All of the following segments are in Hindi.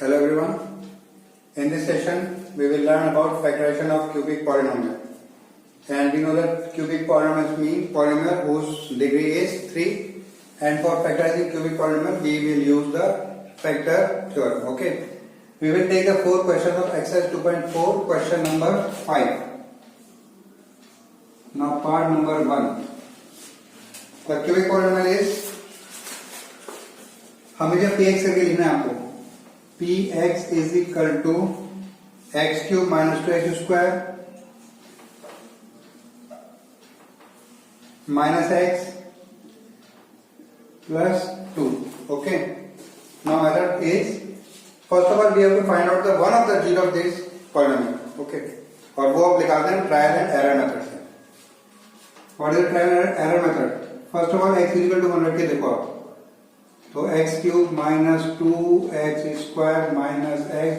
Hello everyone. In this session, we will learn about factorization of cubic polynomial. And we know that cubic polynomials mean polynomial whose degree is 3. And for factorizing cubic polynomial, we will use the factor theorem. Okay. We will take the 4 questions of exercise 2.4, question number 5. Now part number 1. The cubic polynomial is, हमें जब px करके लिखना है आपको, px is equal to x cube minus 2x square minus x plus 2. Okay. Now method is, first of all we have to find out the one of the zero of this polynomial. Okay. और वो आप निकालते हैं ट्रायल एंड एरर मेथड से. What is the trial and error method? First of all x is equal to 1 रख के देखो आप. तो x cube minus 2x square minus x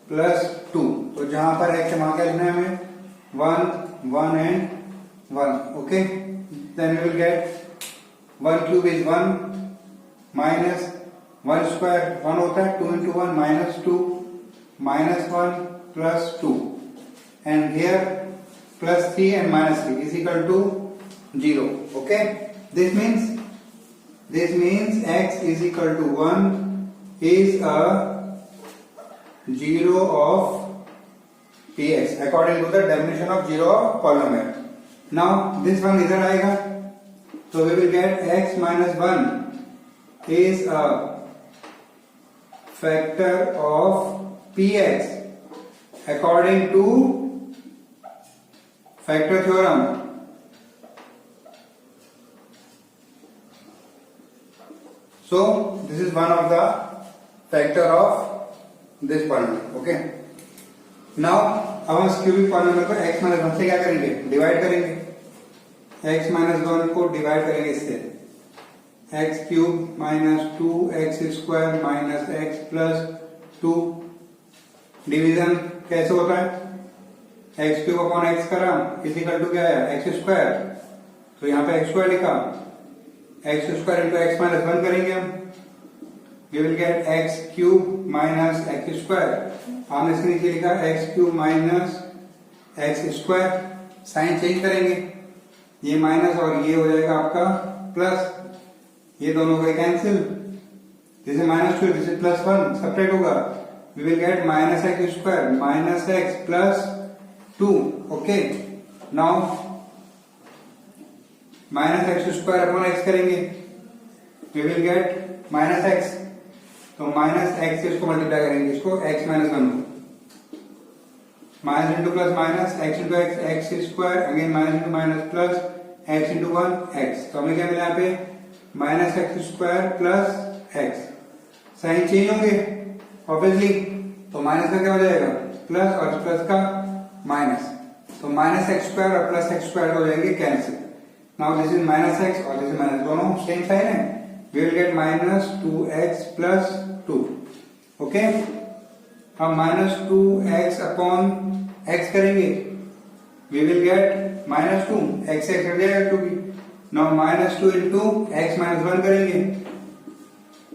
plus 2. तो जहां पर x है वहां क्या लिखना है हमें 1 1 and 1. Okay. Then we will get 1 cube is 1 minus 1 square 1 होता है 2 into 1 minus 2 minus 1 plus 2 and here plus 3 and minus 3 is equal to 0. Okay. This means x is equal to 1 is a zero of px according to the definition of zero of polynomial. Now this one इधर आएगा तो we will get x minus 1 is a factor of px according to factor theorem. So this is one of the factor of this polynomial. Okay. Now अब हम क्यूबिक पॉलिनोमियल को x माइनस 1 से क्या करेंगे, डिवाइड करेंगे. x माइनस 1 को डिवाइड करेंगे इससे, x cube minus 2x square minus x plus 2. Division कैसे होता है, x क्यूब अपॉन x करा इज इक्वल टू क्या है x स्क्वायर. तो यहाँ पे x स्क्वायर लिखा, x square into x minus 1 करेंगे हम, we will get x cube minus x square. हमने इसके नीचे लिखा x cube minus x square. Sign change करेंगे, ये माइनस और ये हो जाएगा आपका प्लस. ये दोनों को cancel, this is minus 2 this is plus 1 separate होगा. We will get minus x square minus x plus 2. Okay. Now minus x square upon x करेंगे, we will get minus x. तो माइनस एक्स से इसको मल्टीप्लाई करेंगे, इसको एक्स माइनस 1 को, minus into plus minus x into x x square again minus into minus plus x into 1 x. तो हमें क्या मिला यहाँ पे minus x square plus x. Sign change होंगे ऑब्वियसली, तो माइनस का क्या हो जाएगा प्लस और प्लस का माइनस. तो माइनस एक्स स्क्वायर और प्लस एक्स स्क्वायर हो जाएंगे cancel. Now this is minus x और this is minus, दोनों सेम साइन है. We will get minus 2x plus 2. Okay. हम minus 2x upon x करेंगे, we will get minus 2 x से कट जाएगा क्योंकि. Now minus 2 into x minus 1 करेंगे,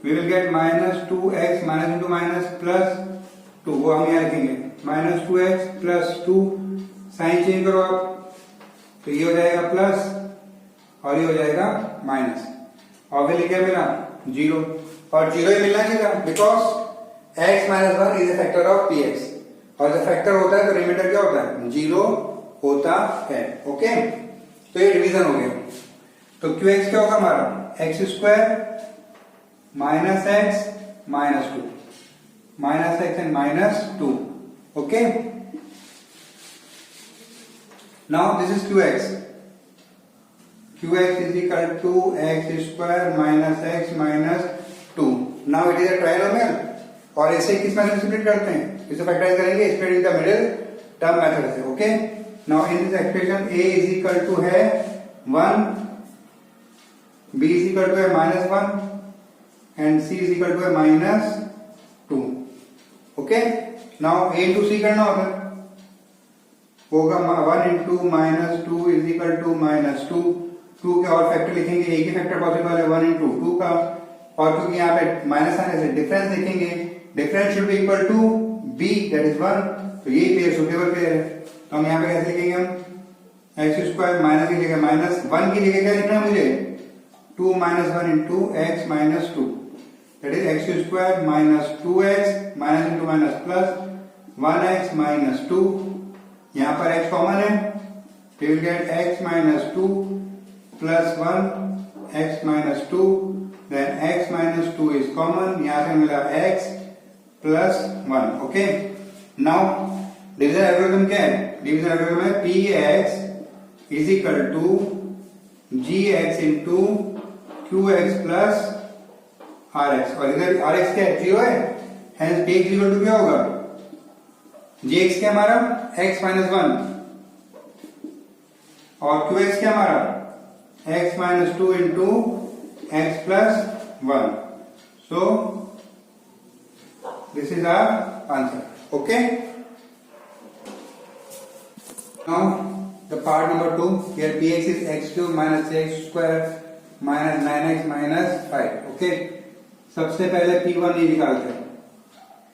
we will get minus 2x minus into minus plus 2. वो हम यहाँ रखेंगे minus 2x plus 2. Sign change करो आप, तो ये हो जाएगा प्लस और ये हो जाएगा माइनस. ऑब्वियसली क्या मिला 0, और 0 ही मिलना चाहिए because x minus 1 is a factor of px, और जब फैक्टर होता है तो रिमाइंडर क्या होता है 0 होता है. ओके. तो ये डिवीजन हो गया. तो qx क्या होगा हमारा x स्क्वायर माइनस x माइनस 2 minus x and minus 2. Okay. Now this is qx. qx is equal to x square minus x minus 2. Now it is a trinomial. और इसे किस मेथड से स्प्लिट करते हैं, इसे फैक्टराइज करेंगे split in the middle term method से. Okay. Now in this expression a is equal to है 1, b is equal to है minus 1 and c is equal to है minus 2. Okay. Now a into c करना होगा 1 into minus 2 is equal to minus 2. 2 के और फैक्टर लिखेंगे, एक ही फैक्टर पॉसिबल है 1 into 2 का, और क्योंकि यहाँ पे माइनस आने से डिफरेंस लिखेंगे, difference should be equal to b that is 1। तो ये पेयर सुटेबल पेयर है। तो हम यहाँ पे कैसे लिखेंगे, हम एक्स स्क्वायर माइनस की जगह माइनस 1 की जगह क्या लिखना है मुझे, 2 minus 1 into x minus 2 that is x square minus 2x minus into minus plus 1x minus 2। यहाँ पर x कॉमन है, we will get x minus 2 plus 1 x minus 2, then x minus 2 is common, यहाँ से मिला x plus 1। Okay, now division algorithm क्या है, डिवीजन एल्गोरिथम है px is equal to gx into qx plus rx, और इधर rx क्या है, 0 है, hence px इक्वल टू क्या होगा, gx क्या हमारा x माइनस 1 और qx क्या हमारा x माइनस 2 into x plus 1। So this is our answer. Okay, now the part number 2 here px is x cube minus x square minus 9x minus 5। Okay, सबसे पहले p1 ही निकालते हैं।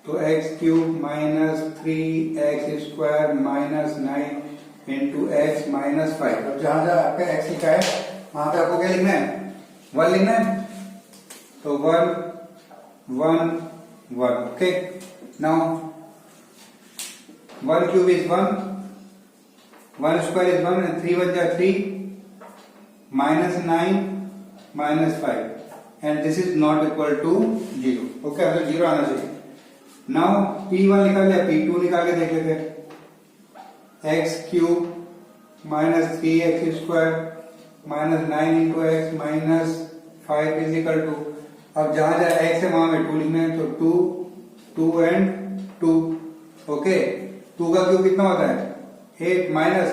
तो x cube minus 3x square minus 9 into x minus 5। अब जहां जहां आपका x लिखा है वहां पे आपको क्या लिखना है, 1 लिखना है। तो 1 1 1। Okay, now 1 cube is 1, 1 square is 1 and 3 1 जा 3 minus 9 minus 5 and this is not equal to 0। Okay, अब 0 आना चाहिए। नाउ p1 निकाल लिया, p2 निकाल के देख लेते हैं। X cube minus 3x square minus 9 into x minus 5 is equal to, अब जहां जहां x है वहां में 2 लिखना है। तो 2 2 एंड 2। ओके, 2 का क्यूब कितना होता है 8 माइनस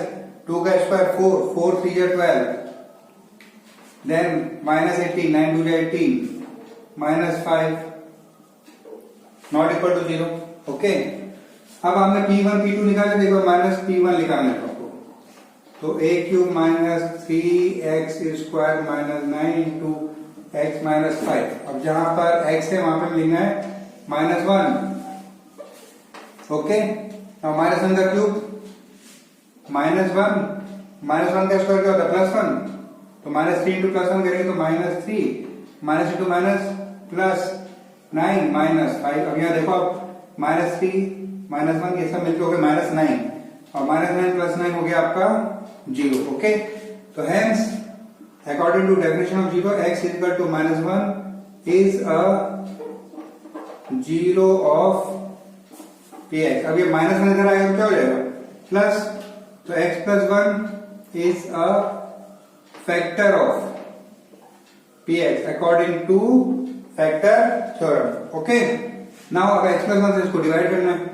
2 का स्क्वायर 4 4 3 जा 12 देन माइनस 18 9 2 जा 18 minus 5 not equal to 0। Okay, अब हमने p1 p2 निकाले, देखो माइनस p1 निकालना है आपको। तो a cube minus 3x square minus 9 into x minus 5। अब जहां पर x है वहां पर लिखना है माइनस 1। ओके, अब माइनस 1 का क्यूब माइनस 1 का स्क्वायर क्या होता है प्लस 1। तो माइनस 3 इंटू प्लस 1 करेंगे तो minus 3 minus into minus plus 9 minus 5। अब यहाँ देखो आप माइनस 3 माइनस 1 ये सब मिलकर हो गया माइनस 9 और माइनस 9 प्लस 9 हो गया आपका 0। ओके, तो hence according to definition of 0 x is equal to minus 1 is a 0 of px। अब ये माइनस 1 इधर आएगा तो क्या हो जाएगा प्लस, तो x plus 1 is a factor of px according two factor theorem. Okay, now अब x प्लस 1 से इसको डिवाइड करना है।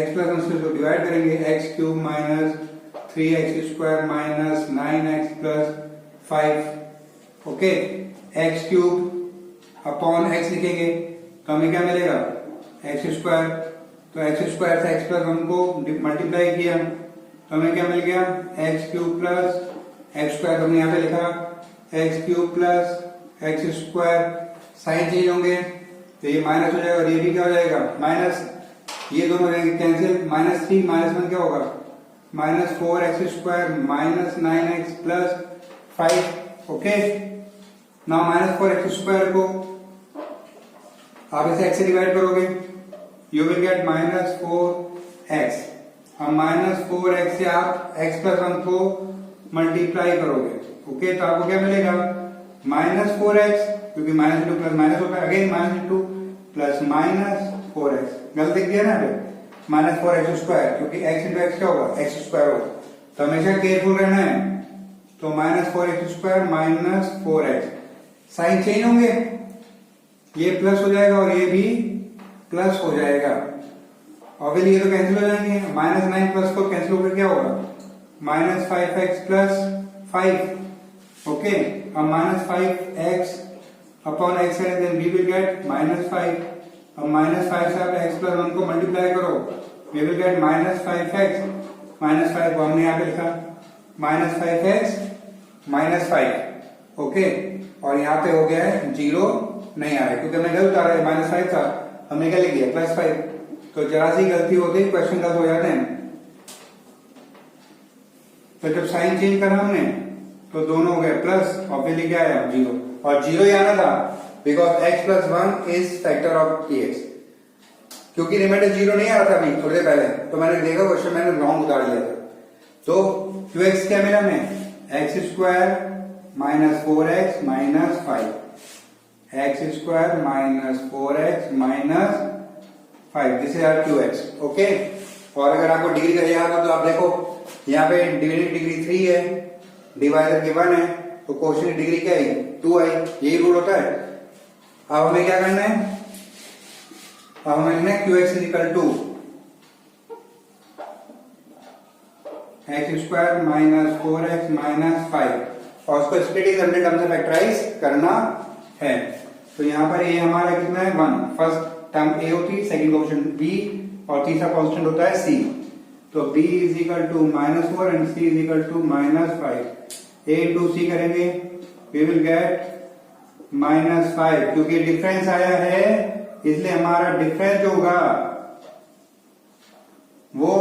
x प्लस 1 से इसको डिवाइड करेंगे, x cube minus 3x square minus 9x plus 5। Okay, x cube upon x लिखेंगे तो हमें क्या मिलेगा x स्क्वायर। तो x स्क्वायर से x प्लस 1 को मल्टीप्लाई किया तो हमें क्या मिल गया x cube plus x square. हमने यहाँ पे लिखा x cube plus x square, sign change होंगे तो ये माइनस हो जाएगा और ये भी क्या हो जाएगा माइनस, ये दोनों हो जाएंगे कैंसिल। माइनस 3 माइनस 1 क्या होगा minus 4x square minus 9x plus 5। Okay, now minus 4x square को आप इसे x से डिवाइड करोगे you will get minus 4x। अब माइनस 4x से आप x प्लस 1 को मल्टीप्लाई करोगे। ओके, तो आपको क्या मिलेगा माइनस 4x, क्योंकि माइनस इंटू प्लस माइनस होता है, again minus into plus minus 4x। गलत लिख दिया ना माइनस 4x स्क्वायर, क्योंकि x इंटू एक्स क्या होगा एक्स स्क्वायर होगा। तो हमेशा केयरफुल रहना है। तो minus 4x square minus 4x, sign change होंगे, ये प्लस हो जाएगा और ये भी प्लस हो जाएगा। ऑब्वियसली ये तो कैंसिल हो जाएंगे। माइनस 9 प्लस 4 कैंसिल होकर क्या होगा माइनस 5x प्लस 5। ओके, अब माइनस 5x अपॉन x है, then we will get minus 5। अब माइनस 5 से आप x प्लस 1 को मल्टीप्लाई करो, we will get minus 5x। Minus 5 को हमने यहाँ पे लिखा माइनस 5x माइनस 5। ओके, और यहाँ पे हो गया है 0 नहीं आ रहा है क्योंकि हमने गलत आ रहा है, -5 था, हमने क्या लिख दिया +5। तो जरा सी गलती होते ही क्वेश्चन गलत हो जाते हैं। तो जब साइन चेंज करा हमने तो दोनों हो गए प्लस, ऑब्वियसली क्या आया 0, और 0 ही आना था because x + 1 is factor of px। क्योंकि रिमाइंडर 0 नहीं आ रहा था अभी थोड़ी देर पहले, तो मैंने देखा क्वेश्चन मैंने रॉन्ग उतार लिया था। तो qx क्या मिला हमें, x² - 4x - 5, x² - 4x - 5, this is our qx। Okay, और अगर आपको डिग्री का याद हो तो आप देखो यहाँ पे डिग्री 3 है, डिवाइजर के 1 है, तो क्वेश्चन की डिग्री क्या है 2 आई, यही रूल होता है। अब हमें क्या करना है, अब हमें लिखना है qx = x² - 4x - 5, और उसको स्प्लिट इज 100 टर्म से फैक्टराइज करना है। तो यहाँ पर ये हमारा कितना है 1, फर्स्ट टर्म a होती है, सेकंड कोएफिशिएंट b, और तीसरा कांस्टेंट होता है c। तो b = -4 and c = -5। a into c करेंगे, we will get -5, क्योंकि डिफरेंस आया है इसलिए हमारा डिफरेंस जो होगा वो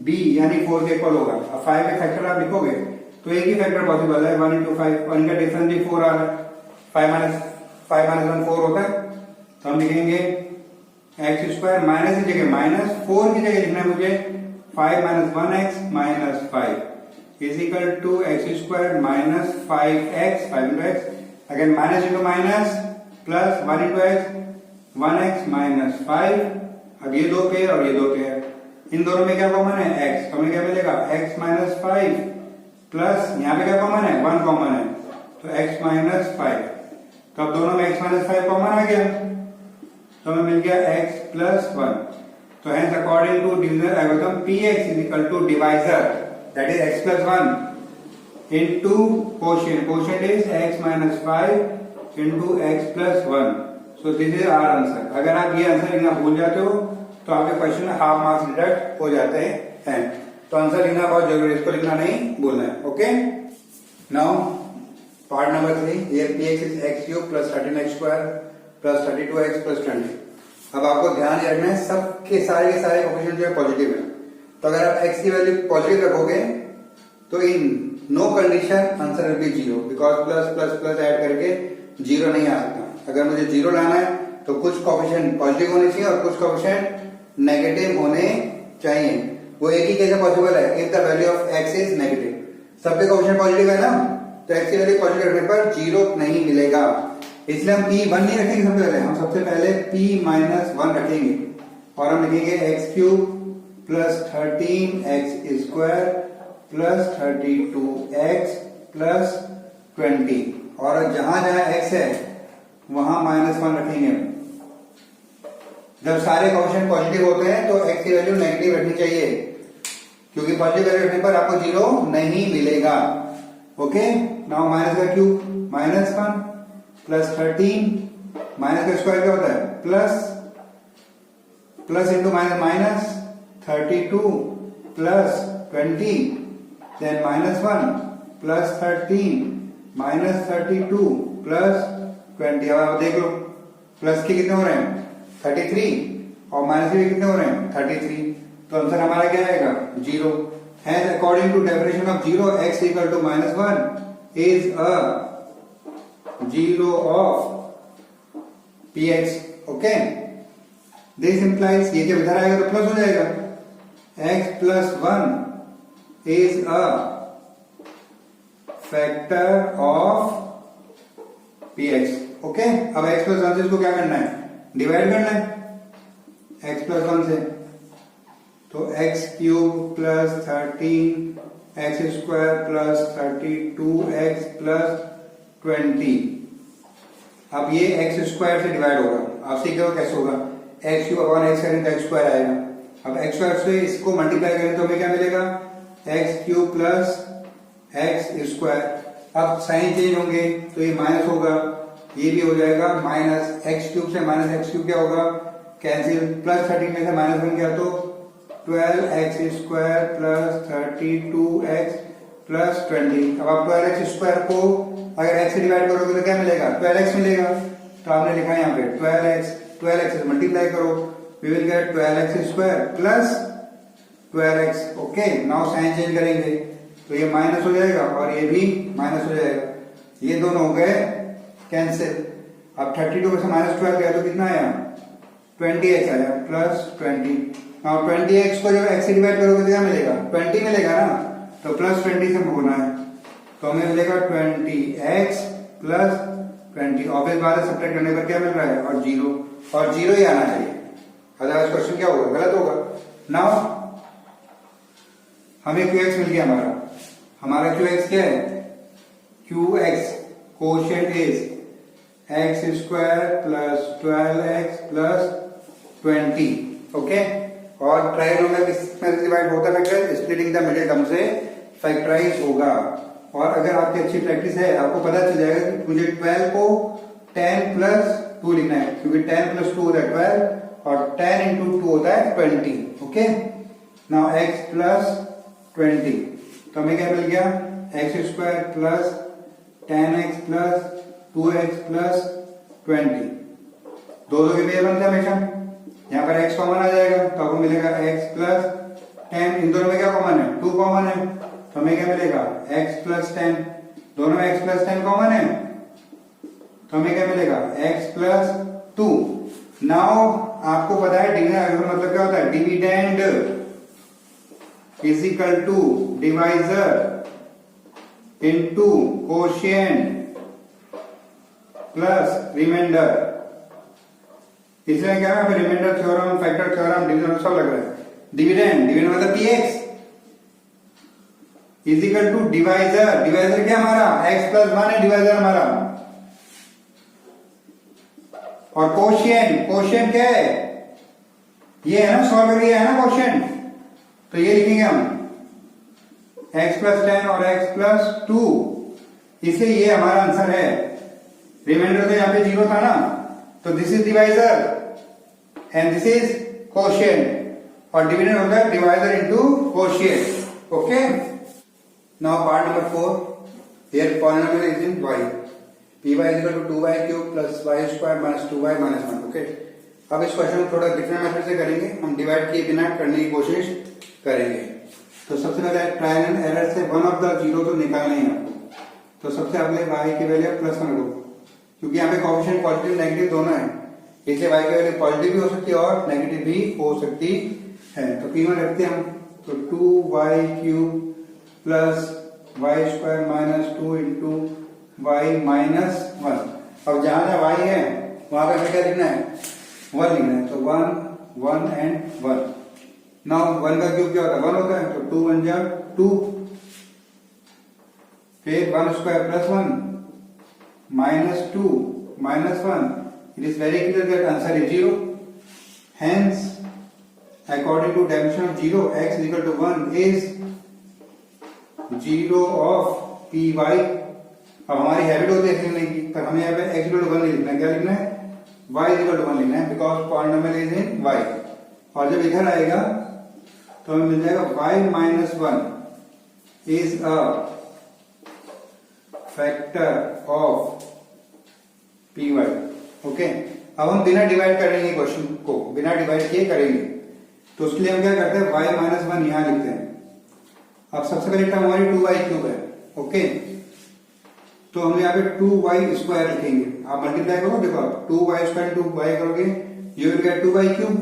b यानी 4 के इक्वल होगा। अब 5 के फैक्टर आप लिखोगे तो एक ही फैक्टर पॉसिबल है, 1 × 5, 1 का डिफरेंस भी 4 आ रहा है, 5 - 1 4 होता है। तो हम लिखेंगे x² माइनस की जगह -4 की जगह लिखना है मुझे 5 - 1x - 5 is equal to x² - 5x, 5 into x, again minus into minus plus 1 into x, 1x - 5। अब ये दो पेयर और ये दो पेयर, इन दोनों में क्या कॉमन है x, तो हमें क्या मिलेगा x - 5 प्लस यहाँ पे क्या कॉमन है 1 कॉमन है, तो x - 5। तो अब दोनों में x - 5 कॉमन आ गया, तो हमें मिल गया x + 1। तो hence according to divisor algorithm px is equal to divisor, that is x + 1 into quotient, quotient is x - 5 into x + 1। so this is our answer। अगर आप ये आंसर लिखना भूल जाते हो तो आपके क्वेश्चन में हाफ मार्क्स डिडक्ट हो जाते हैं। तो आंसर लिखना बहुत जरूरी है, इसको लिखना नहीं भूलना है। Okay, now part number 3, here px is x³ + 13x² + 32x + 20। अब आपको ध्यान रखना है सबके सारे के सारे कोएफिशिएंट जो है पॉजिटिव है, तो अगर आप x की वैल्यू पॉजिटिव रखोगे तो in no condition answer will be 0, because plus plus plus add करके 0 नहीं आ सकता। अगर मुझे 0 लाना है तो कुछ कोएफिशिएंट पॉजिटिव होने चाहिए और कुछ कोएफिशिएंट नेगेटिव होने चाहिए। वो एक ही कैसे पॉसिबल है, if the value of x is negative. सबके कोएफिशिएंट पॉजिटिव है ना, तो x की वैल्यू पॉजिटिव रखने पर 0 नहीं मिलेगा, इसलिए हम p1 नहीं रखेंगे। सबसे पहले हम p - 1 रखेंगे और हम लिखेंगे x³ + 13x² + 32x + 20, और जहां जहां x है वहां -1 रखेंगे। जब सारे कोएफिशिएंट पॉजिटिव होते हैं तो x की वैल्यू नेगेटिव रखनी चाहिए, क्योंकि पॉजिटिव वैल्यू रखने पर आपको 0 नहीं मिलेगा। ओके, नाउ माइनस का क्यूब -1 + 13, माइनस का स्क्वायर क्या होता है प्लस इंटू माइनस 32 + 20, देन -1 + 13 -32 + 20। अब आप देख लो प्लस के कितने हो रहे हैं 33 और माइनस के कितने हो रहे हैं 33, तो आंसर हमारा क्या आएगा 0। Hence according to definition of 0, x = -1 is a 0 of px। Okay, this implies ये जब इधर आएगा तो प्लस हो जाएगा, x + 1 is a factor of px। Okay, अब x + 1 से इसको क्या करना है डिवाइड करना है x + 1 से, तो x³ + 13x² + 32x + 20। अब ये x² से डिवाइड होगा, आप सीख रहे हो कैसे होगा, x³ x करें तो x² आएगा। अब x² से इसको मल्टीप्लाई करें तो हमें क्या मिलेगा x³ + x²। अब साइन चेंज होंगे तो ये माइनस होगा, ये भी हो जाएगा माइनस, x³ से -x³ क्या होगा कैंसिल, +13 में से -1 गया तो 12x² + 32x + 20। अब आप 12x² को अगर x से डिवाइड करोगे तो क्या मिलेगा 12x मिलेगा, तो आपने लिखा यहाँ पे 12x से मल्टीप्लाई करो, we will get 12x square plus 12x। Okay, now sign change करेंगे तो ये माइनस हो जाएगा और ये भी माइनस हो जाएगा, ये दोनों हो गए कैंसिल। अब 32 में से -12 गया तो कितना आया 20x आया प्लस 20। नाउ 20x को जब x से डिवाइड करोगे तो क्या मिलेगा 20 मिलेगा ना, तो प्लस 20 से होना है तो हमें मिलेगा 20x प्लस 20। ऑब्वियस बात है, सब्ट्रैक्ट करने पर क्या मिल रहा है और जीरो ही आना चाहिए, अदरवाइज क्वेश्चन क्या होगा गलत होगा। नाउ हमें qx मिल गया, हमारा qx क्या है, qx quotient is x square plus 12x plus 20। Okay, और ट्रायनोमियल किसमें डिवाइड होता है, स्प्लिटिंग द मिडिल टर्म से फैक्टराइज होगा। और अगर आपकी अच्छी प्रैक्टिस है आपको पता चल जाएगा कि मुझे 12 को 10 प्लस 2 लिखना है, क्योंकि 10 प्लस 2 होता है 12 और 10 इंटू 2 होता है 20। ओके, नाउ x प्लस 20, तो हमें क्या मिल गया x square plus 10x plus 2x plus 20। दो के पेयर बनते हैं हमेशा, यहाँ पर x कॉमन आ जाएगा तो आपको मिलेगा x प्लस 10। इन दोनों में क्या कॉमन है 2 कॉमन है, तो हमें क्या मिलेगा x प्लस 10। दोनों में x प्लस 10 कॉमन है तो हमें क्या मिलेगा x प्लस 2। नाउ आपको पता है डिविडेंड मतलब क्या होता है, dividend is equal to divisor into quotient plus remainder. इसमें क्या है, remainder theorem, factor theorem, division सब लग रहा है। डिविडेंड मतलब px is equal to divisor क्या हमारा x प्लस 1 है डिवाइजर हमारा, और कोशिएंट क्या है, ये है ना सॉल्व है ना कोशिएंट, तो ये लिखेंगे हम x प्लस 10 और x प्लस 2, इसलिए ये हमारा आंसर है। रिमाइंडर तो यहाँ पे 0 था ना, तो this is divisor and this is quotient, और डिविडेंड होता है divisor into quotient. Okay, now part number 4, here polynomial is in y, py is equal to 2y cube plus y square minus 2y minus 1। Okay, अब इस क्वेश्चन को थोड़ा डिफरेंट मेथड से करेंगे, हम डिवाइड किए बिना करने की कोशिश करेंगे। तो सबसे पहले ट्रायल एंड एरर से वन ऑफ द जीरो तो निकालना ही आपको, तो सबसे पहले y की वैल्यू प्लस 1 लो, क्योंकि यहाँ पे कोएफिशिएंट पॉजिटिव नेगेटिव दोनों है, इसलिए y की वैल्यू पॉजिटिव भी हो सकती है और नेगेटिव भी हो सकती है। तो p1 रखते हैं हम, तो 2y cube plus y square minus 2 into y minus 1। अब जहां जहां y है वहां पे हमें क्या लिखना है 1 लिखना है, तो 1 1 एंड 1। नाउ 1 का क्यूब क्या होता है 1 होता है, तो 2 1 जा 2, फिर 1 square plus 1 minus 2 minus 1। It is very clear that answer is 0। Hence according to definition of 0, x is equal to 1 is 0 of py। अब हमारी हैबिट होती है लिखने की, पर हमें यहाँ पे x इक्वल टू 1 नहीं लिखना है, क्या लिखना है y इक्वल टू 1 लिखना है, because polynomial is in y। और जब इधर आएगा तो हमें मिल जाएगा y minus 1 is a factor of py। Okay, अब हम बिना डिवाइड करेंगे क्वेश्चन को, बिना डिवाइड किए करेंगे, तो उसके लिए हम क्या करते हैं y माइनस 1 यहां लिखते हैं। अब सबसे पहले टर्म हमारी 2y क्यूब है। ओके, तो हम यहाँ पे 2y स्क्वायर लिखेंगे, आप मल्टीप्लाई करो, देखो 2y स्क्वायर 2y करोगे you will get 2y cube.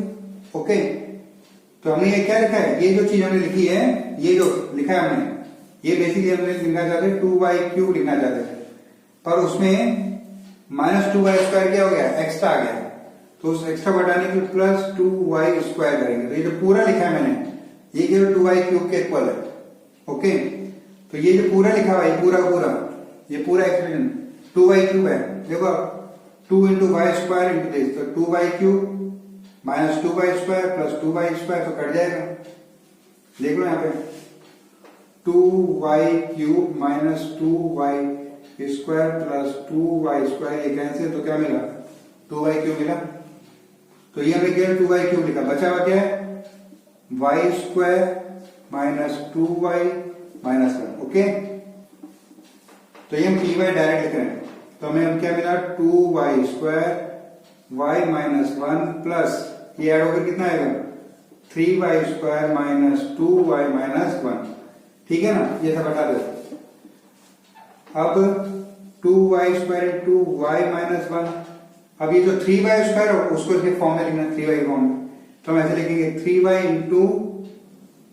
Okay, तो हमने ये क्या लिखा है, ये जो चीज हमने लिखी है, ये जो लिखा है हमने, ये बेसिकली हमने लिखना चाहते 2y क्यूब लिखना चाहते थे, पर उसमें माइनस 2y स्क्वायर क्या हो गया एक्स्ट्रा आ गया, तो उस एक्स्ट्रा बढ़ाने के लिए प्लस 2y स्क्वायर करेंगे। तो ये जो पूरा लिखा है मैंने, ये केवल 2y क्यूब के इक्वल है। ओके, तो ये जो पूरा लिखा हुआ है ये पूरा एक्सप्रेशन 2y क्यूब है। देखो 2 into y square into this, तो 2y cube minus 2y square plus 2y square, तो कट जाएगा। देख लो यहाँ पे 2y cube minus 2y square plus 2y square, ये कैंसिल, तो क्या मिला 2y क्यूब मिला। तो ये हमें केवल 2y क्यूब लिखा, बचा हुआ क्या है y square minus 2y minus 1। Okay, तो ये हम py डायरेक्ट लिख रहे हैं। तो हमें क्या मिला 2y² y माइनस 1 प्लस ये ऐड होकर कितना आएगा 3y² माइनस 2y माइनस 1। ठीक है ना, ये सब बता दो। अब 2y² इंटू y माइनस 1, अब ये जो 3y² हो उसको इसके फॉर्म में लिखना, 3y फॉर्म में, तो हम ऐसे लिखेंगे 3y इंटू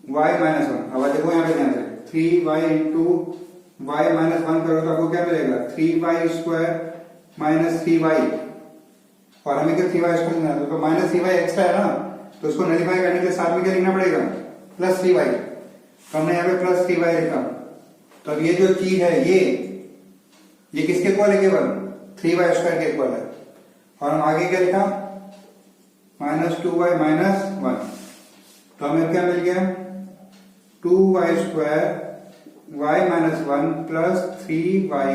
y माइनस 1। अब देखो यहाँ पे ध्यान से 3y इंटू y माइनस 1 करोगे तो आपको क्या मिलेगा 3y² माइनस 3y, और हमें क्या 3y² लिखना है तो माइनस 3y एक्स्ट्रा है ना, तो उसको नलिफाई करने के साथ में क्या लिखना पड़ेगा प्लस 3y, तो हमने यहाँ पे प्लस 3y लिखा। तो अब ये जो चीज है ये किसके इक्वल है, केवल 3y² के इक्वल है। और हम आगे क्या लिखा माइनस 2y माइनस 1, तो हमें क्या मिल गया 2y² y minus 1 plus 3y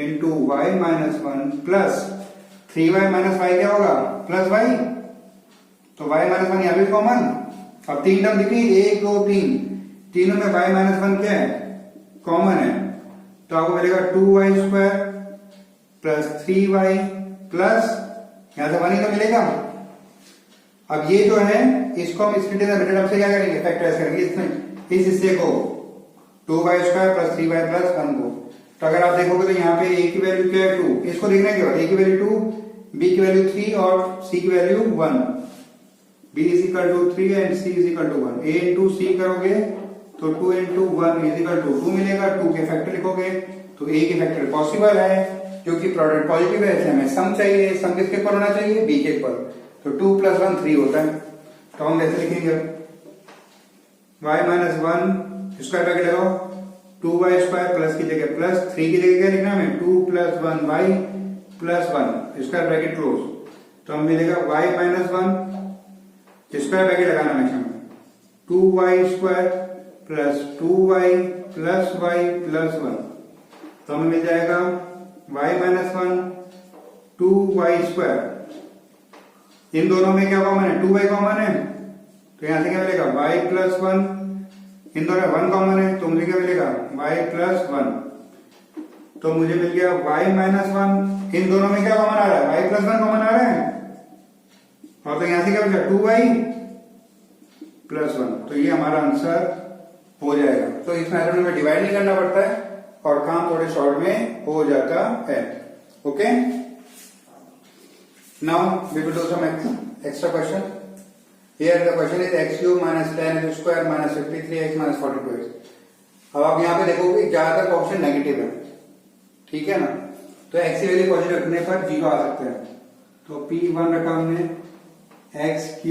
into y minus 1 plus 3y minus y क्या होगा प्लस y, तो y माइनस 1 यहाँ भी कॉमन। अब 3 टर्म दिख रही 1 2 3, तीनों में y माइनस 1 क्या है कॉमन है, तो आपको मिलेगा 2y² प्लस 3y प्लस यहां से 1 ही तो मिलेगा। अब ये जो है इसको हम split in the middle term से क्या करेंगे फैक्टराइज करेंगे, इसमें इस हिस्से को 2y² प्लस 3y प्लस 1 को। तो अगर आप देखोगे तो यहाँ पे a की वैल्यू क्या है 2, इसको देखना है केवल a की वैल्यू 2, b की वैल्यू 3 और c की value 1, b is equal to 3 and c is equal to 1। a into c करोगे तो 2 इंटू 1 इज इक्वल टू 2 मिलेगा, 2 के फैक्टर लिखोगे तो a के फैक्टर पॉसिबल है क्योंकि प्रोडक्ट पॉजिटिव है, इसलिए हमें सम चाहिए, सम किसके इक्वल होना चाहिए b के इक्वल, तो 2 प्लस 1 3 होता है। तो हम ऐसे लिखेंगे y माइनस 1 स्क्वायर ब्रैकेट लगाओ 2y² प्लस की जगह प्लस 3 की जगह क्या लिखना है 2 plus 1y plus 1 square bracket close, तो हम मिलेगा y माइनस 1 स्क्वायर ब्रैकेट लगाना हमेशा 2y² plus 2y plus y plus 1, तो हमें मिल जाएगा y माइनस 1 2y²। इन दोनों में क्या कॉमन है 2y कॉमन है, तो यहां से क्या मिलेगा y प्लस 1, इन दोनों में 1 कॉमन है तो मुझे क्या मिलेगा y प्लस 1, तो मुझे मिल गया y माइनस 1। इन दोनों में क्या कॉमन आ रहा है y प्लस 1 कॉमन आ रहा है, और तो यहां से क्या मिलेगा 2y प्लस 1, तो ये हमारा आंसर हो जाएगा। तो इस मेथड में डिवाइड नहीं करना पड़ता है और काम थोड़े शॉर्ट में हो जाता है। Okay, now we will do some extra question. Here the question is x³ minus 10x² minus 53x minus 42x। अब आप यहाँ पे देखोगे ज्यादातर ऑप्शन नेगेटिव है, ठीक है ना, तो x की वैल्यू पॉजिटिव रखने पर 0 आ सकते हैं। तो P1 रखा हमने x³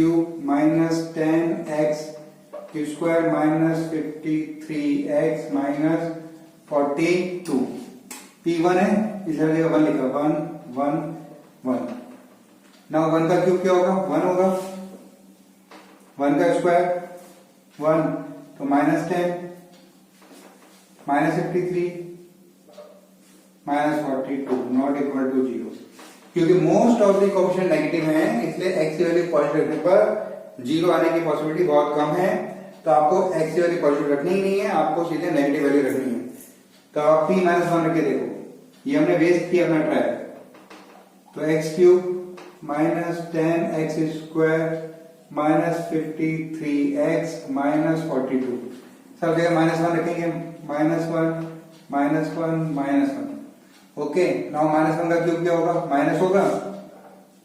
minus 10x² minus 53x minus 42, P1 है इसलिए 1 लिखा 1 1 1। नाउ 1 का क्यूब क्या होगा 1 होगा, 1 का स्क्वायर 1, तो minus 10 minus 53 minus 42 not equal to 0, क्योंकि most of the coefficient negative हैं इसलिए x की वैल्यू पॉजिटिव रखने पर 0 आने की पॉसिबिलिटी बहुत कम है। तो आपको x की वैल्यू पॉजिटिव रखनी ही नहीं है, आपको सीधे नेगेटिव वैल्यू रखनी है। तो आप p माइनस 1 रख के देखो, ये हमने वेस्ट किया अपना ट्राई। तो x³ minus 10x² minus 53x minus 42, सब जगह माइनस 1 रखेंगे, minus 1 minus 1 minus 1। Okay, now minus 1 का क्यूब क्या होगा माइनस होगा,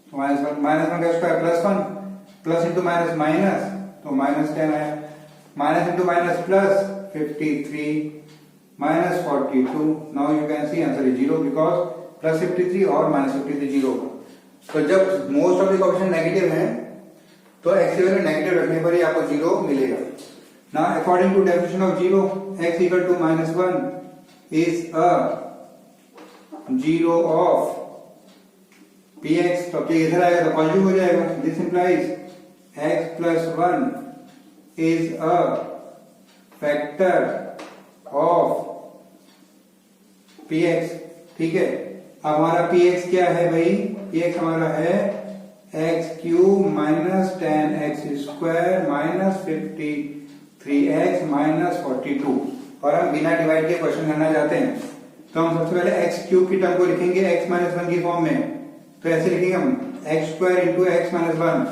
तो माइनस 1 का square plus 1 plus into minus minus, तो माइनस 10 आया, minus into minus plus 53 minus 42। Now you can see answer is 0 because plus 53 और माइनस 53 0 होगा। तो जब most of the coefficient negative है तो x की वैल्यू नेगेटिव रखने पर ही आपको 0 मिलेगा। Now according to definition of 0, x equal to minus 1 is a 0 of px, तो p इधर आएगा तो पॉजिटिव हो जाएगा। This implies x plus 1 is a factor of px, ठीक है। अब हमारा px क्या है भाई, px हमारा है x³ minus 10x² minus 53x minus 42, और हम बिना डिवाइड के क्वेश्चन करना चाहते हैं तो हम सबसे पहले एक्स क्यूब की टर्म को लिखेंगे एक्स माइनस वन की फॉर्म में। तो ऐसे लिखेंगे हम x square into x minus one.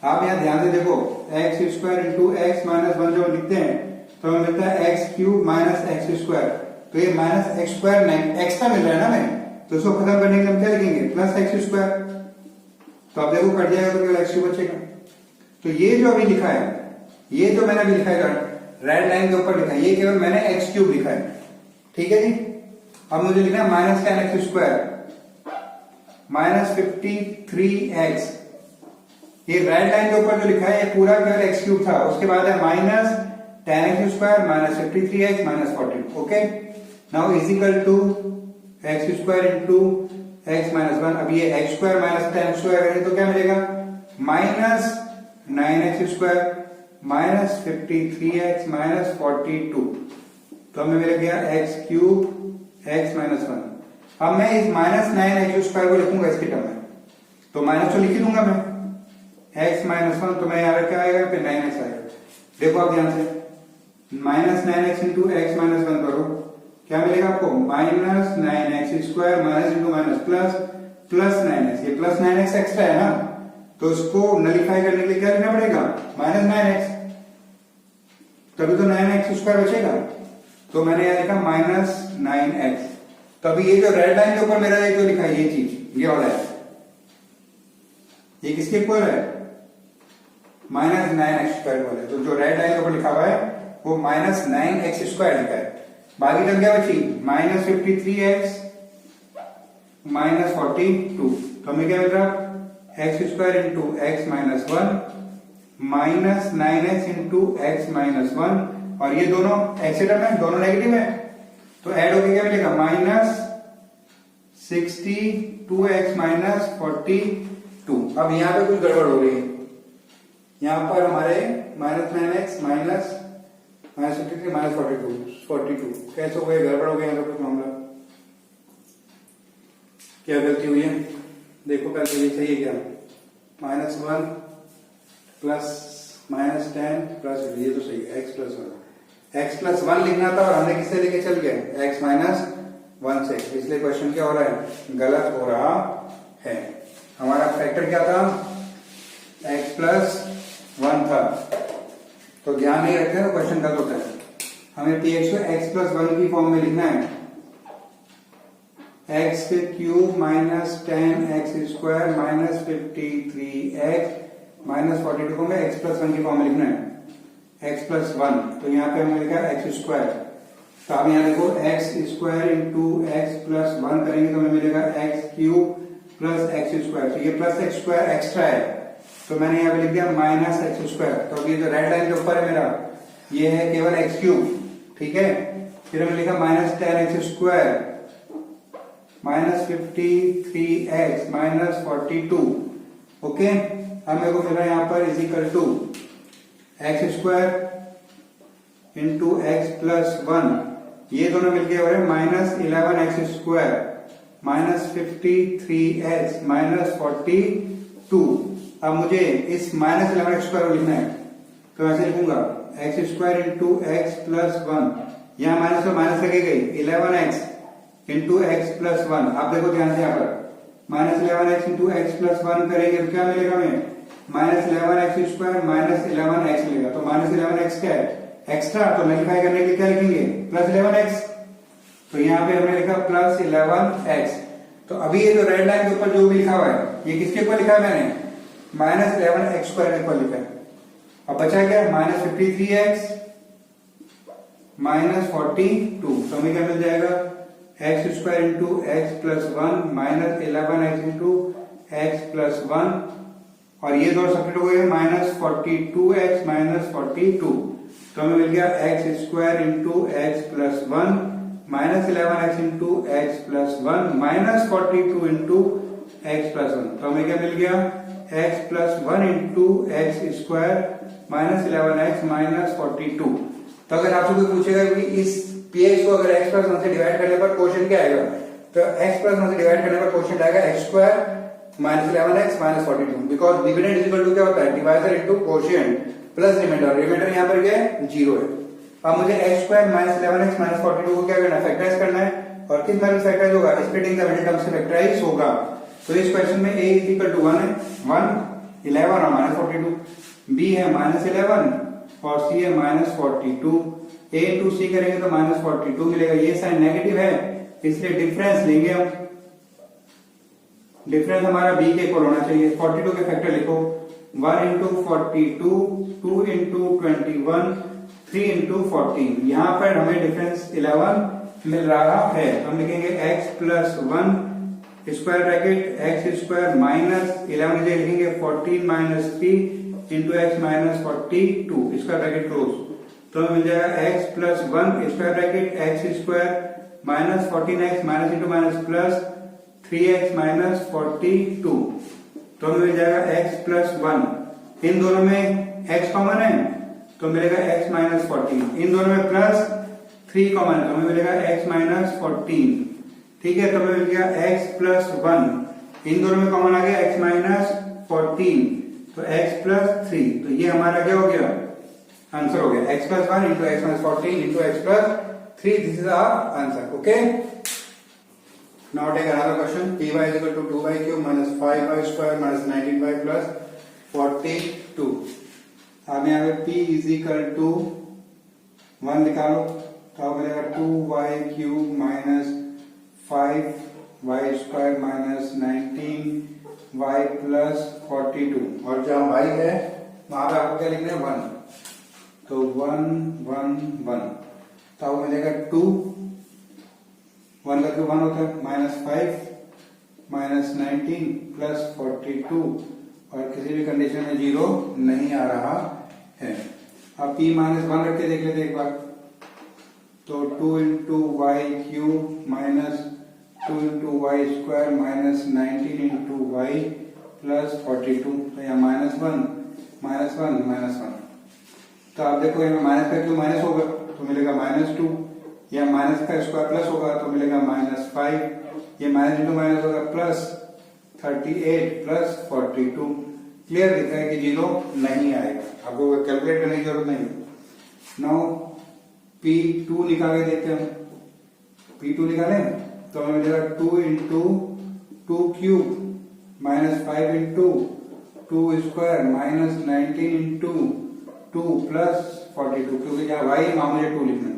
आप यहाँ ध्यान से देखो, x square into x minus one जब लिखते हैं तो हमें मिलता है x cube minus x square. तो ये माइनस एक्स स्क्वायर एक्स्ट्रा मिल रहा है ना हमें, तो इसको खत्म करने के लिए हम क्या लिखेंगे प्लस एक्स स्क्वायर। तो आप देखो कट जाएगा तो केवल एक्स क्यूब बचेगा। तो ये जो अभी लिखा है, ये जो मैंने अभी लिखा है रेड लाइन के ऊपर लिखा है, ये केवल मैंने एक्स क्यूब लिखा है। ठीक है जी। अब मुझे लिखना है minus ten x square minus 53x। ये रेड लाइन के ऊपर जो लिखा है ये पूरा केवल एक्स क्यूब था, उसके बाद है minus ten x square minus 53x minus 40। Okay, now is equal to x square into x minus one. अब ये x square minus ten square है तो क्या मिलेगा minus 9x square minus 53x minus 42। तो हमें मिल गया x cube x minus one. अब मैं इस माइनस 9x स्क्वायर को लिखूंगा इसके टर्म में, तो माइनस तो लिख ही दूंगा मैं x माइनस वन। तो मैं यहाँ क्या आएगा फिर 9x आएगा। देखो आप ध्यान से, minus 9x into x minus one करो, क्या मिलेगा आपको minus 9x square minus into minus plus 9x। ये प्लस 9x एक्स्ट्रा है ना, तो इसको नलीफाई करने के लिए क्या लिखना पड़ेगा माइनस 9x, तभी तो 9x स्क्वायर बचेगा। तो मैंने यहाँ लिखा माइनस 9x। तभी ये जो रेड लाइन के ऊपर मेरा ये जो लिखा है ये चीज, ये वाला है, ये किसके इक्वल है माइनस 9x स्क्वायर वाला है। तो जो रेड लाइन के ऊपर लिखा हुआ है वो माइनस 9x स्क्वायर लिखा है। बाकी टर्म क्या बची माइनस 53x माइनस 42। तो हमें क्या मिल रहा x square into x minus one minus 9x into x minus one, और ये दोनों एक्स टर्म है, दोनों नेगेटिव है, तो ऐड होके क्या मिलेगा माइनस 62x माइनस 42। अब यहाँ पे कुछ गड़बड़ हो रही है, यहाँ पर हमारे माइनस 9x माइनस 53 माइनस 42 कैसे हो गए, गड़बड़ हो गया यहाँ पे कुछ मामला, क्या गलती हुई है देखो पहले ये सही है क्या, minus one plus minus 10 plus, ये तो सही है एक्स प्लस वन लिखना था और हमने किससे लेके चल गए एक्स माइनस वन से, इसलिए क्वेश्चन क्या हो रहा है गलत हो रहा है। हमारा फैक्टर क्या था एक्स प्लस वन था, तो ध्यान नहीं रखते ना क्वेश्चन गलत होता है। हमें px को एक्स प्लस वन की फॉर्म में लिखना है, x cube minus 10x square minus 53x minus 42 को हमें एक्स प्लस वन की फॉर्म में लिखना है एक्स प्लस वन। तो यहाँ पे हमें लिखा एक्स स्क्वायर, तो आप यहाँ देखो x square into x plus one करेंगे तो हमें मिलेगा x cube plus x square. तो ये प्लस एक्स स्क्वायर एक्स्ट्रा है, तो मैंने यहाँ पे लिख दिया माइनस एक्स स्क्वायर। तो अभी जो रेड लाइन के ऊपर है मेरा ये है केवल एक्स क्यूब, ठीक है। फिर हमने लिखा minus 10x square minus 53x minus 42। Okay, अब मेरे को मिल रहा है यहाँ पर is equal to x square into x plus one, ये दोनों मिलके हो रहे हैं minus 11x square minus 53x minus 42। अब मुझे इस माइनस 11x स्क्वायर को लिखना है, तो ऐसे लिखूंगा x square into x plus one, यहाँ माइनस तो माइनस लगे गई 11x into x plus one. आप देखो ध्यान से, यहाँ पर minus 11x into x plus one करेंगे तो क्या मिलेगा हमें minus 11x square minus 11x मिलेगा। तो माइनस 11x क्या है एक्स्ट्रा, तो मल्टीप्लाई करने के लिए क्या लिखेंगे प्लस 11x। तो यहाँ पे हमने लिखा प्लस 11x। तो अभी ये जो रेड लाइन के ऊपर जो भी लिखा हुआ है ये किसके ऊपर लिखा है मैंने माइनस 11x स्क्वायर के ऊपर लिखा है। अब बचा क्या माइनस 53x माइनस 42। तो हमें क्या मिल जाएगा x square into x plus one minus 11x into x plus one, और ये दो सब्सिट्यूट हो गए माइनस 42x माइनस 42। तो हमें मिल गया x square into x plus one minus 11x into x plus one minus 42 into x plus one. तो हमें क्या मिल गया x plus one into x square minus 11x minus 42। तो अगर आपसे कोई पूछेगा कि इस px को अगर x प्लस वन से डिवाइड करने पर क्वोशिएंट क्या आएगा, तो x प्लस वन से डिवाइड करने पर क्वोशिएंट आएगा x square minus 11x minus 42, because dividend is equal to क्या होता है divisor into quotient plus remainder. Remainder यहाँ पर क्या है जीरो है। अब मुझे x square minus 11x minus 42 को क्या करना है फैक्टराइज करना है, और किस मेथड से फैक्टराइज होगा, स्प्लिटिंग द मिडिल टर्म से फैक्टराइज होगा। तो इस क्वेश्चन में a इज इक्वल टू 1 है, 1 11 और -42, b है -11 और c है -42। a इंटू सी करेंगे तो -42 मिलेगा। ये साइन नेगेटिव है इसलिए डिफरेंस लेंगे हम। डिफरेंस हमारा b के इक्वल होना चाहिए। 42 के फैक्टर लिखो, 1 इंटू 42, 2 इंटू 21, 3 इंटू 14। यहाँ पर हमें डिफरेंस 11 मिल रहा है। हम लिखेंगे x plus 1 square bracket x square minus 11 लिखेंगे 14 minus 3 into x minus 42 square bracket close. तो हमें मिल जाएगा x plus 1 square bracket x square minus 14x minus into minus plus 3x minus 42। तो हमें मिल जाएगा x प्लस 1। इन दोनों में x कॉमन है तो मिलेगा x माइनस 14। इन दोनों में प्लस 3 कॉमन है तो हमें मिलेगा x माइनस 14। ठीक है, तो हमें मिल गया x प्लस 1। इन दोनों में कॉमन आ गया x माइनस 14 तो x प्लस 3। तो ये हमारा क्या हो गया, आंसर हो गया x plus 1 into x minus 14 into x plus 3। This is our answer. Okay, now take another question. py is equal to 2y cube minus 5y square minus 19y plus 42। हमें यहाँ पे p is equal to 1 निकालो तो मिलेगा 2y cube minus 5y square minus 19y plus 42। और जहाँ y है वहां पे आपको क्या लिखना है 1, तो 1 1 1 तो मिलेगा 2, 1 का क्यूब 1 होता है, -5 माइनस 19 प्लस 42 और किसी भी कंडीशन में 0 नहीं आ रहा है। अब p -1 रख के देख लेते एक बार, तो 2 into y cube minus 2 into y square minus 19 into y plus 42। तो यहाँ -1 -1 तो आप देखो यहाँ माइनस का क्यूब माइनस होगा तो मिलेगा -2, या माइनस का स्क्वायर प्लस होगा तो मिलेगा -5, ये माइनस इंटू माइनस होगा प्लस 38 प्लस 42। क्लियर दिख रहा है कि 0 नहीं आएगा, आपको कैलकुलेट करने की जरूरत नहीं है। नाउ P2 निकाल के देखते हैं। P2 निकालें तो हमें मिलेगा 2 into 2 cube minus 5 into 2 square minus 19 into 2 plus 42, क्योंकि यहाँ y वहां मुझे 2 लिखना है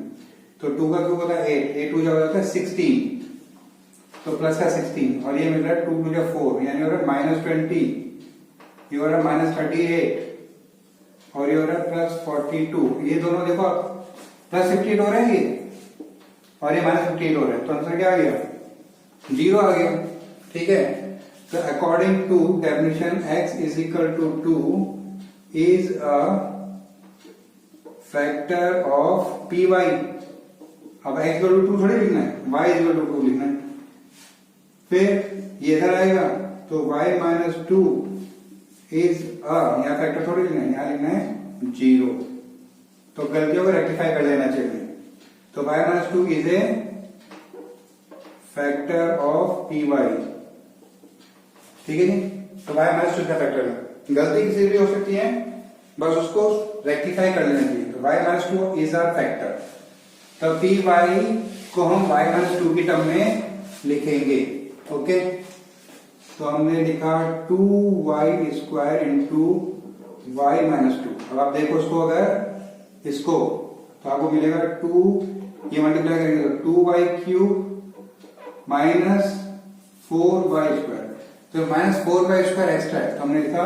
तो 2 का क्यूब होता है 8, 8 हो जाता है 16, तो प्लस का 16 और ये मिल रहा है 2 टू 4 यानी हो रहा है -20, ये हो रहा है -38 और ये हो रहा है प्लस 42। ये दोनों देखो प्लस 58 हो रहे हैं ये और ये -58 हो रहा है, तो आंसर क्या आ गया 0 आ गया। ठीक है, तो according to definition x is equal to 2 is a factor of py। अब x इक्वल टू 2 थोड़ी लिखना है, y इक्वल टू 2 लिखना है। फिर ये इधर आएगा तो y माइनस 2 इज यहाँ फैक्टर थोड़ी लिखना है, यहाँ लिखना है 0। तो गलतियों को रेक्टिफाई कर लेना चाहिए। तो y minus 2 is a factor of py। ठीक है जी, तो y माइनस 2 का फैक्टर है। गलती किसी भी हो सकती है, बस उसको रेक्टिफाई कर लेना चाहिए। तो y minus 2 is our factor, तो py को हम y माइनस 2 की टर्म में लिखेंगे। ओके, तो हमने लिखा 2y square into y minus 2। अब आप देखो इसको, अगर इसको तो आपको मिलेगा 2, ये मल्टीप्लाई करेंगे तो 2y cube minus 4y square, तो -4y स्क्वायर एक्स्ट्रा है तो हमने लिखा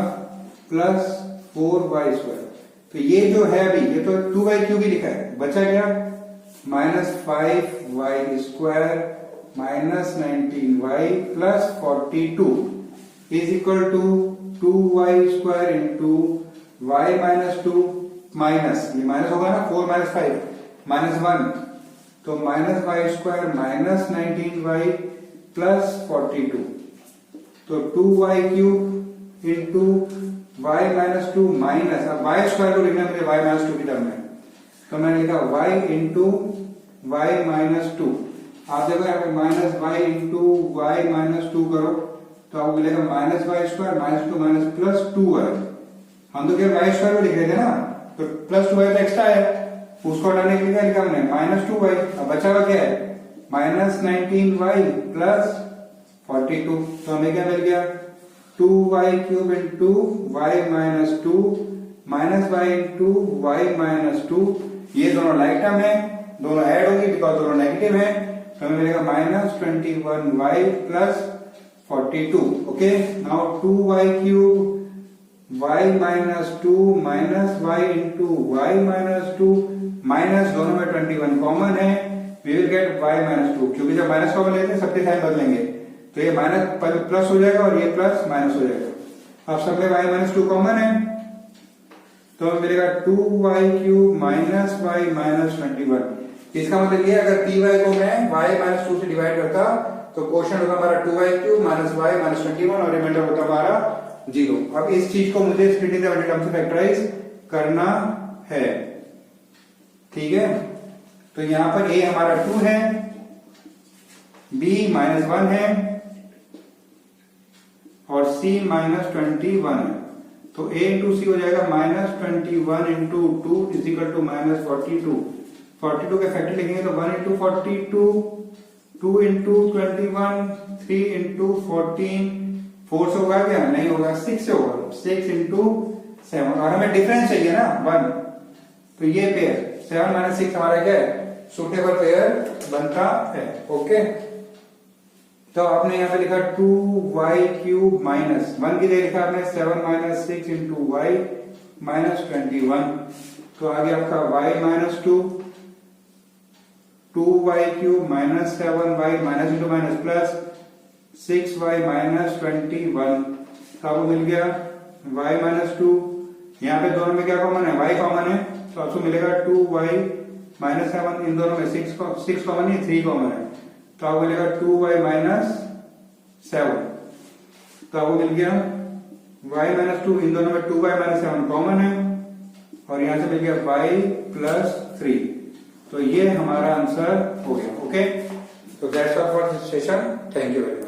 प्लस 4y स्क्वायर। तो ये जो है अभी ये तो 2y क्यूब ही लिखा है, बचा क्या -5y square minus 19y plus 42 is equal to 2y square into y minus 2 minus, ये माइनस होगा ना 4 माइनस 5 माइनस 1, तो minus y square minus 19y plus 42, तो 2y cube into y minus 2 minus, अब वाई स्क्वायर को लिखना मुझे वाई माइनस 2 की टर्म में, तो मैंने लिखा y इंटू वाई माइनस 2। आप देखो यहाँ पे minus y into y minus 2 करो तो आपको मिलेगा minus y square minus 2 minus plus 2y। हम तो केवल वाई स्क्वायर को लिख रहे थे ना, तो प्लस 2y तो एक्स्ट्रा है, उसको हटाने के लिए क्या लिखा हमने -2y। अब बचा हुआ क्या है माइनस 19y प्लस 42। तो हमें क्या मिल गया 2y cube into y minus 2 minus y into y minus 2। ये दोनों लाइक टर्म है, दोनों ऐड होगी बिकॉज दोनों नेगेटिव है। तो हमें मिलेगा minus 21y plus 42। Okay, now 2y cube y minus 2 minus y into y minus 2 minus दोनों में 21 कॉमन है, we will get y minus 2। क्योंकि जब माइनस कॉमन लेते हैं सबके साइन बदलेंगे, तो ये माइनस प्लस हो जाएगा और ये प्लस माइनस हो जाएगा। अब सब में y माइनस 2 कॉमन है, तो हमें मिलेगा 2y cube minus Y minus 21। इसका मतलब ये अगर py को मैं y माइनस 2 से डिवाइड करता तो क्वेश्चन होगा हमारा 2y cube minus Y minus 21 और रिमाइंडर होता हमारा 0। अब इस चीज को मुझे स्प्लिटिंग द वैल्यू टर्म से फैक्टराइज करना है, ठीक है। तो यहां पर a हमारा 2 है, b माइनस 1 है और c माइनस 21 है। तो a इंटू सी हो जाएगा minus 21 into 2 is equal to minus 42। 42 के फैक्टर लिखेंगे तो 1 इंटू 42, 2 इंटू 21, 3 इंटू 14, 4 से होगा क्या? नहीं होगा, 6 से होगा, 6 इंटू 7। और हमें डिफरेंस चाहिए ना 1, तो ये पेयर 7 माइनस 6 हमारा क्या है? सुटेबल पेयर बनता है। ओके, तो आपने यहाँ पे लिखा 2y क्यूब माइनस 1 की जगह लिखा आपने 7 माइनस 6 इंटू वाई माइनस 21। तो आगे आपका y minus 2, 2y cube minus 7y minus into minus plus 6y minus 21। तो आपको मिल गया y माइनस 2। यहाँ पे दोनों में क्या कॉमन है? y कॉमन है, तो आपको मिलेगा 2y माइनस 7। इन दोनों में 6 कॉमन है, 3 कॉमन है, तो आपको मिलेगा 2y माइनस 7। तो आपको मिल गया y माइनस 2। इन दोनों में 2y माइनस 7 कॉमन है और यहां से मिल गया y प्लस 3। तो ये हमारा आंसर हो गया। ओके, तो that's all for this session. Thank you very much.